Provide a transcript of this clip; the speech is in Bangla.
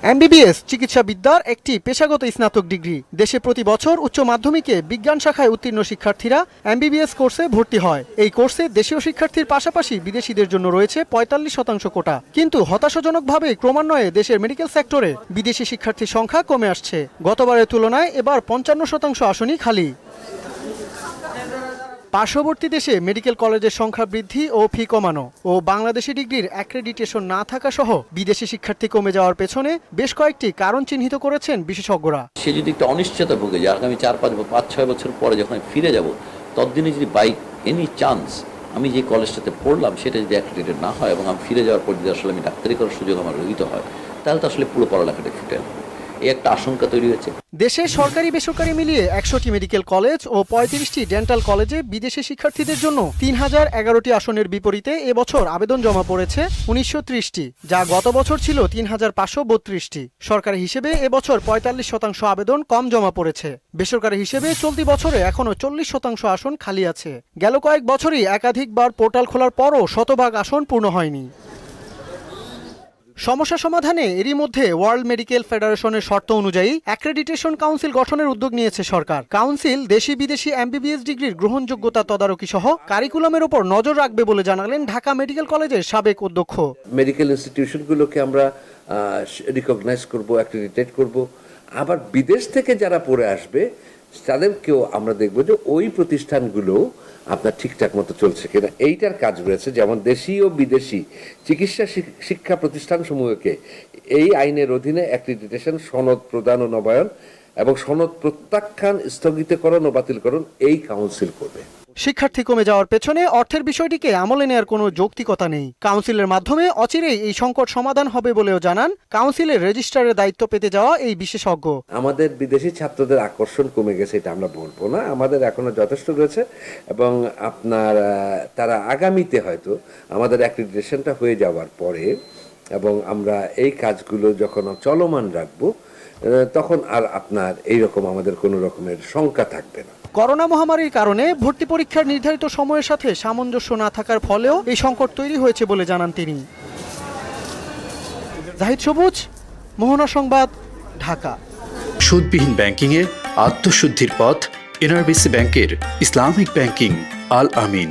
এমবিবিএস চিকিৎসাবিদ্যার একটি পেশাগত স্নাতক ডিগ্রি। দেশে প্রতি বছর উচ্চ মাধ্যমিকে বিজ্ঞান শাখায় উত্তীর্ণ শিক্ষার্থীরা এমবিবিএস কোর্সে ভর্তি হয়। এই কোর্সে দেশীয় শিক্ষার্থীর পাশাপাশি বিদেশিদের জন্য রয়েছে ৪৫% কোটা। কিন্তু হতাশাজনকভাবে ক্রমান্বয়ে দেশের মেডিকেল সেক্টরে বিদেশি শিক্ষার্থীর সংখ্যা কমে আসছে। গতবারের তুলনায় এবার ৫৫% আসনই খালি। পার্শ্ববর্তী দেশে মেডিকেল কলেজের সংখ্যা বৃদ্ধি ও ফি কমানো ও বাংলাদেশি ডিগ্রির অ্যাক্রেডিটেশন না থাকা সহ বিদেশি শিক্ষার্থী কমে যাওয়ার পেছনে বেশ কয়েকটি কারণ চিহ্নিত করেছেন বিশেষজ্ঞরা। সে যদি একটা অনিশ্চয়তা ভোগে যে আগামী ৪-৫-৬ বছর পরে যখন আমি ফিরে যাব, ততদিনে যদি বাই এনি চান্স আমি যে কলেজটাতে পড়লাম সেটা যদি অ্যাক্রেডিটেড না হয় এবং আমি ফিরে যাওয়ার পর যদি আসলে আমি ডাক্তারি করার সুযোগ আমার রহিত হয়, তাহলে তো আসলে পুরো পড়ালেখাটা ফুটে যাবে। এই একটা আশঙ্কা তৈরি হয়েছে। দেশে সরকারি বেসরকারি মিলিয়ে ১০০টি মেডিকেল কলেজ ও ৩৫টি ডেন্টাল কলেজে বিদেশি শিক্ষার্থীদের জন্য ৩০১১টি আসনের বিপরীতে এবছর আবেদন জমা পড়েছে ১৯৩০টি, যা গত বছর ছিল ৩৫৩২টি। সরকারি হিসেবে এবছর ৪৫% আবেদন কম জমা পড়েছে। বেসরকারি হিসেবে চলতি বছরে এখনও ৪০% আসন খালি আছে। গেল কয়েক বছরই একাধিকবার পোর্টাল খোলার পরও শতভাগ আসন পূর্ণ হয়নি। সমস্যা সমাধানে এরই মধ্যে ওয়ার্ল্ড মেডিকেল ফেডারেশনের শর্ত অনুযায়ী অ্যাক্রেডিটেশন কাউন্সিল গঠনের উদ্যোগ নিয়েছে সরকার। কাউন্সিল দেশি বিদেশি এমবিবিএস ডিগ্রির গ্রহণযোগ্যতা তদারকি সহ কারিকুলামের উপর নজর রাখবে বলে জানালেন ঢাকা মেডিকেল কলেজের সাবেক অধ্যক্ষ। মেডিকেল ইনস্টিটিউশনগুলোকে আমরা রিকগনাইজ করব, অ্যাক্রেডিটেট করব। আবার বিদেশ থেকে যারা পড়ে আসবে তাদেরকেও আমরা দেখব যে ওই প্রতিষ্ঠানগুলো আপনার ঠিকঠাক মতো চলছে কিনা, এইটার কাজ রয়েছে। যেমন দেশি ও বিদেশি চিকিৎসা শিক্ষা প্রতিষ্ঠানসমূহকে এই আইনের অধীনে অ্যাক্রেডিটেশন সনদ প্রদান ও নবায়ন এবং সনদ প্রত্যাখ্যান, স্থগিতকরণ ও বাতিলকরণ এই কাউন্সিল করবে। শিক্ষার্থী কমে যাওয়ার পেছনে অর্থের বিষয়টিকে আমলে নেওয়ার কোনো যৌক্তিকতা নেই। কাউন্সিলের মাধ্যমে অচিরেই এই সংকট সমাধান হবে বলেও জানান কাউন্সিলের রেজিস্ট্রারের দায়িত্ব পেতে যাওয়া এই বিশেষজ্ঞ। আমাদের বিদেশি ছাত্রদের আকর্ষণ কমে গেছে এটা আমরা বলবো না, আমাদের এখনো যথেষ্ট রয়েছে এবং আপনার তারা আগামীতে হয়তো আমাদের অ্যাক্রেডিটেশনটা হয়ে যাওয়ার পরে এবং আমরা এই কাজগুলো যখন চলমান রাখবো তখন আর আপনার এইরকম আমাদের কোনো রকমের শঙ্কা থাকবে না। করোনা মহামারীর কারণে ভর্তি পরীক্ষার নির্ধারিত সময়ের সাথে সামঞ্জস্য না থাকার ফলেও এই সংকট তৈরি হয়েছে বলে জানান তিনি। জাহিদ সবুজ, মোহনা সংবাদ, ঢাকা। সুদবিহীন ব্যাংকিংয়ে আত্মশুদ্ধির পথ এনআরবিসি ব্যাংকের ইসলামিক ব্যাংকিং আল আমিন।